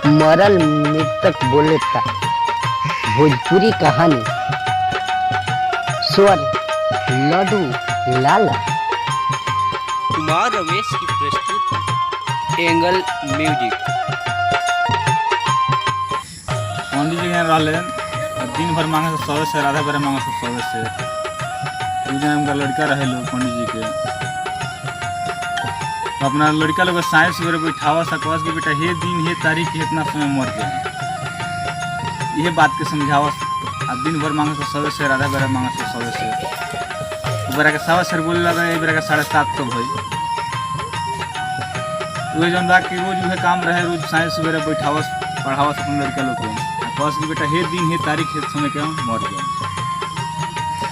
मरल मृतक बोले था भोजपुरी कहानी स्वर लड्डू लाला। कुमार रमेश की प्रस्तुति एंगल म्यूजिक। पंडित जी रहा दिन भर मांगे से सदस्य राधा बेरा मांगे से सदस्य दू जन उनका लड़का रहे लोग पंडित जी के तो अपना लड़का लोग साइंस वगैरह बैठावा सकवास के बेटा हे दिन हे तारीख इतना समय मर गए ये बात के समझावा। अब दिन भर मांगे से सदस्य राधा बेरा मांगे से सदस्य बेरा के 700 बोले लगा ये बेरा का 750 भाई वही जन बा कि रोज वह काम रहे रोज साइंस वगैरह बैठावा पढ़ावा अपने लड़का लोग को बस के बेटा हे दिन हे तारीख हे समय के मर गए।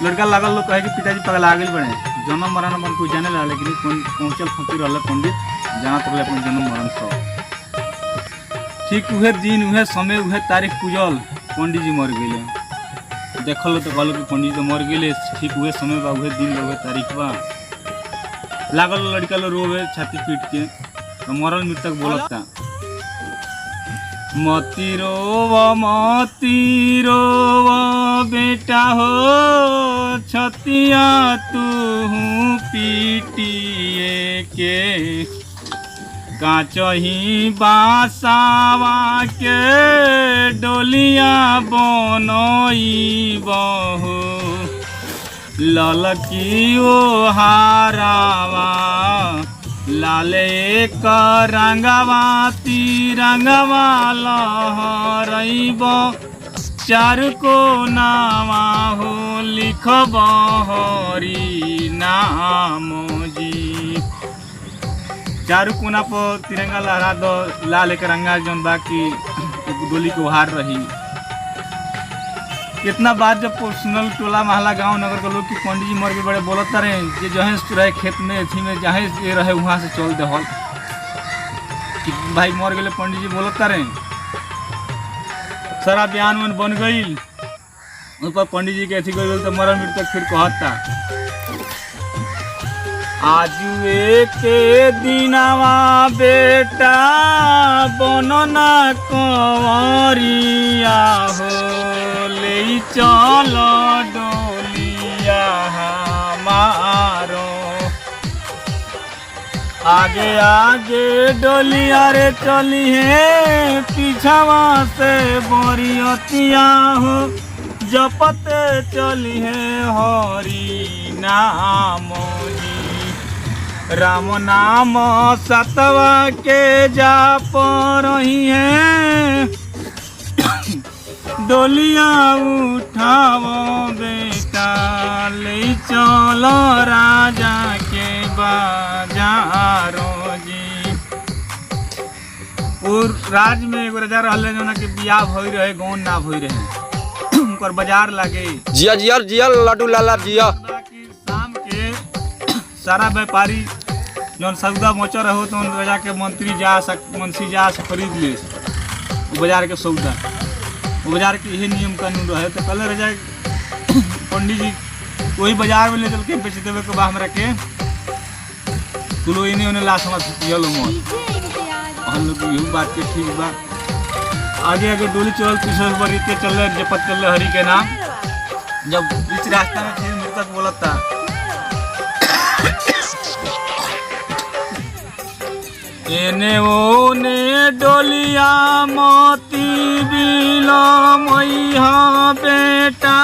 लड़का लागल लोग कहे कि पिताजी पगला आगे बढ़े जन्म मरण अपन कोई जाने ला लेकिन पहुँचल फकीर रहा पंडित जानत रहे अपन जन्म मरण सब ठीक उहे दिन उहे समय उहे तारीख पूजल पंडित जी मर गए। देखल तो कहल कि पंडित जी तो मर गए ठीक उहे समय बा उहे दिन उहे तारीख बा लागल लड़का लोग रोवे छाती पीट के तो मरल मृतक बोलता मती रोव बेटा हो छतिया तू पीटिए के काचही बासावा के डोलिया बनई बहू ललकी ओ हारावा लाले का रंगवा तिरंगवा लहरइब चार को नामा हो लिखब हरि नाम जी। चारू कोना पर तिरंगा लहरा दो लाल एक रंगा जौन बाकी डोली को हार रही। कितना बात जब सुनल टोला महला गांव नगर के लोग कि पंडित जी मर के बड़े बोलता रहे जे जहें रहे खेत में अथी में जहें ये रहे वहाँ से चल दे हल कि भाई मर गए पंडित जी बोलता रहे सारा बयान उन बन गई ऊपर पंडित जी के अथी गई तो मरण मृतक फिर कहता आजुए के दिनवा बेटा बनना कंवरिया हो ले चलो डोलिया हमारो आगे आगे डोलिया रे चली है पीछावा से बोरियतिया हो जपते चली है हरि नाम जी। राम नाम सतवा के जाप रही है डोलिया उठाओ बेटा ले चलो राजा के बाजारो जी। और राज में एगो राजा रहले जो ना कि बियाह भई रहे गौन ना भई रहे उनकर बाजार लागे जिया जिया जिया लड्डू लाला जिया शाम के सारा व्यापारी जौन सौदा मोचर रहो तो राजा के मंत्री जा खरीद ले बाजार के सौदा बाजार के यही नियम कानून रहे तो कल राजा पंडित जी वही बाजार में ले चल के बेच देवे के बा हमरा के तुलो इन्हें उन्हें लाश लो मत हम लोग यही बात के ठीक बा। आगे आगे डोली चल पीछे बरीते चल रहे जपत चल रहे हरि के नाम जब बीच रास्ता में फिर मृतक बोलता एने ओने डोलिया मोती बिलमैया बेटा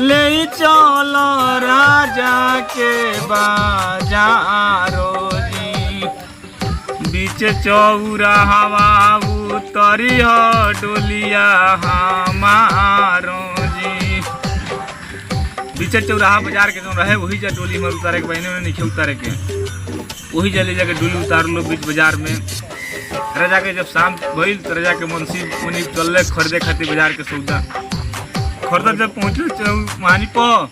ले चलो राजा के बाजारो जी। बीच चौराहा उतरी हो डोलिया हमारो जी। बीच चौराहा बाजार के जो रहे वही जा डोली में उतारे के बहने नीचे उतारे के वही जले जाके डोली उतार लो बीच बाजार में। राजा के जब शाम भइल तो राजा के मुंशी मुनि चल खरीदे खातिर बाजार के सौदा खरीदा जब पहुँचे महानी पर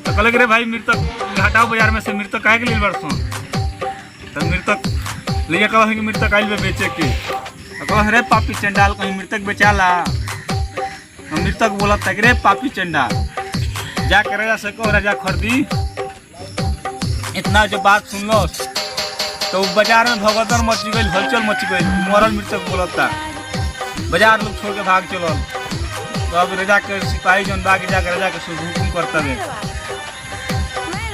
तो कहल रे भाई मृतक हटाओ बाजार में से मृतक काहे के लिए बरसों तो मृतक ले कह कि मृतक आइल बेचे के कह रे पापी चंडाल कहीं मृतक बेचाला तो मृतक बोला था कि रे पापी चंडाल जाके राजा से कहो राजा खरीदी इतना जो बात सुन लो तो बाजार में भगदड़ मची गई, हलचल मची गई, मरल मृतक बोलता, बाजार लोग छोड़ के भाग चलल। तो अब राजा के सिपाही जौन बाग जाकर राजा के हुकुम करता है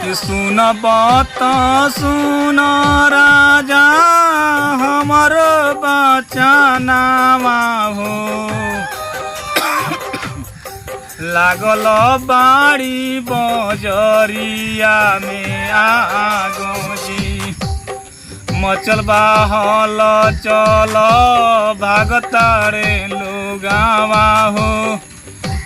कि सुन बात सुन राजा हमर बचनावा हो, लागल बाड़ी बजरिया में आगो जी, मचल बाहल चल भागतारे लोगावा हो,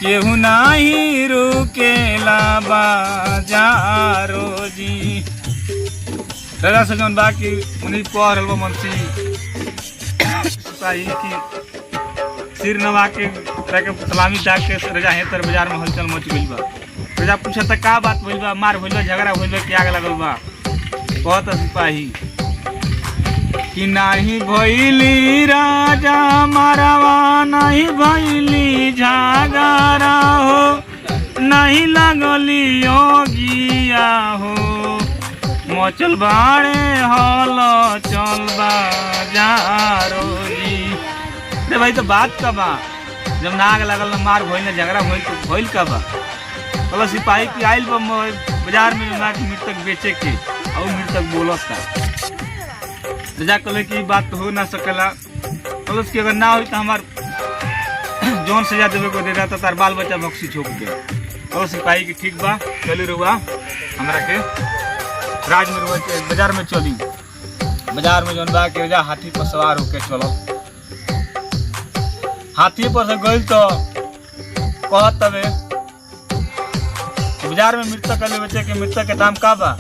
केहू नाही रुकेला बाजारो जी। राजा से जौन बाकी उन्हीं पढ़ रहा मंत्री सिपाही की सिर नवा के सलामी दाग के राजा है तर बाजार में हलचल मच गई बा। राजा पूछा था का बात भइल बा, मार भइल बा, झगड़ा भइल बा, क्या लगल बा? कहता सिपाही कि नाही भइली राजा मारवा, नहीं भइली झगड़ा हो, नहीं लगली योगिया हो, मचल बाड़े हल चल बाजारो जी। अरे भाई तो बात का बा, जब नाग लगल न मार भइल न झगड़ा भइल तो भइल का बा? कहला सिपाही की आइल बा बाजार में मृतक बेचे के, और मृतक बोलता। राजा कहले कि बात तो हो ना सकेला, कहल कि अगर ना हो तो हमार जौन सजा देवे को दे रहा था तार बाल बच्चा बख्शी छोक दे। कहल सिपाही की ठीक बा, चली रुआ हमरा के राज में रुआ के बाजार में चली। बाजार में जौन बा के राजा हाथी पर सवार होके चलो, हाथी पर से गई तो कहत तबे बाजार में मृतक ले बेचे के मृतक के दाम का बा?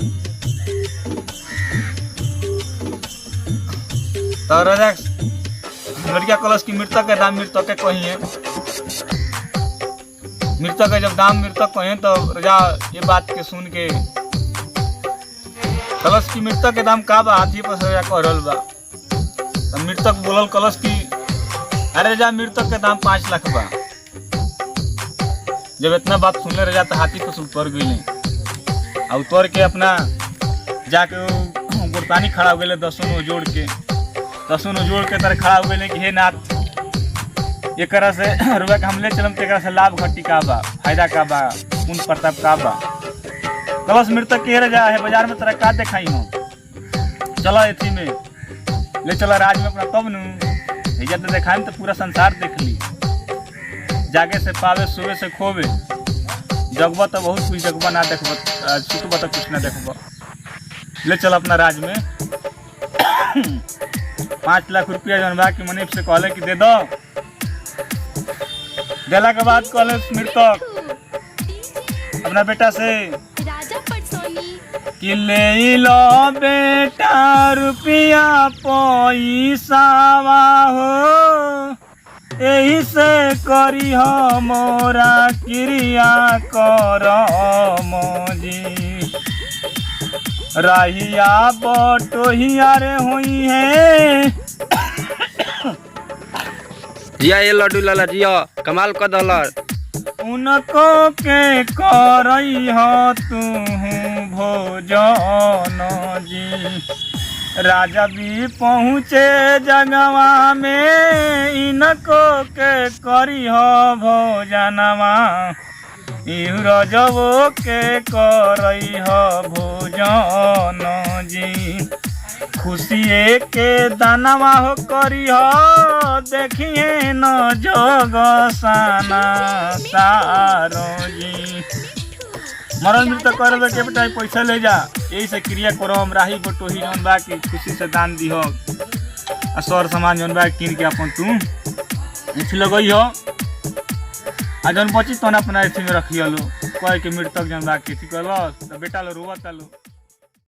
तो राजा लड़किया कलश की मृतक के दाम मृतक के कहिए, मृतक के जब दाम मृतक कहे तो राजा ये बात के सुन के कलश की मृतक के दाम का बा? हाथी पर से कह रहल बा। तो मृतक बोलल कलश की अरे राजा मृतक के दाम 5 लाख बा। जब इतना बात सुनले राजा तो हाथी पर उतर गई, और उतर के अपना जाके गुरतानी खड़ा हो गए, दसों जोड़ के तरह खड़ा हो गए कि हे नाथ एक से रुपया के हम ले चलम तो से लाभ घटी का बा, फायदा का बा, पुण्य प्रताप का बा। कलश मृतक के राजा है बाजार में तरह का दिखाई हो, चलो एथी में ले चला राज में अपना, तब न तो दिखाई तो पूरा संसार देख ली। जागे से पावे सुबह से खोवे, जगबा तो बहुत कुछ जगबा ना देखब, सुतबा तो कुछ ना देखब। ले चल अपना राज में 5 लाख रुपया जौन बा कि मनीप से कहले कि दे दो। देला के बाद कहले मृतक अपना बेटा से कि ले लो बेटा रुपया पैसावा हो, यही से करी मोरा क्रिया करम जी, राहिया बटोहिया रे हुई है। जिया ये लड्डू लाला जिया, कमाल कर दलर। उनको के करई हो तू भोजन जी, राजा भी पहुँचे जगवा में, इनको के करी हो भोजनवा, रजबो के करई हो भोजन जी, खुशिये के दानवा हो करी हो, देखिए न जग साना सारो जी। मरण मृत करबे के बेटा पैसा ले जा, यही से क्रिया करम, राही बटोही जौन बा कि खुशी से दान दिहो, आ सर सामान जौन बा किन के अपन तू इथि लगई हो, आ जौन बची तौन अपना इथि में रखियो लो, कह के मृतक जौन बा कि कहलो तो बेटा लो रोवता लो।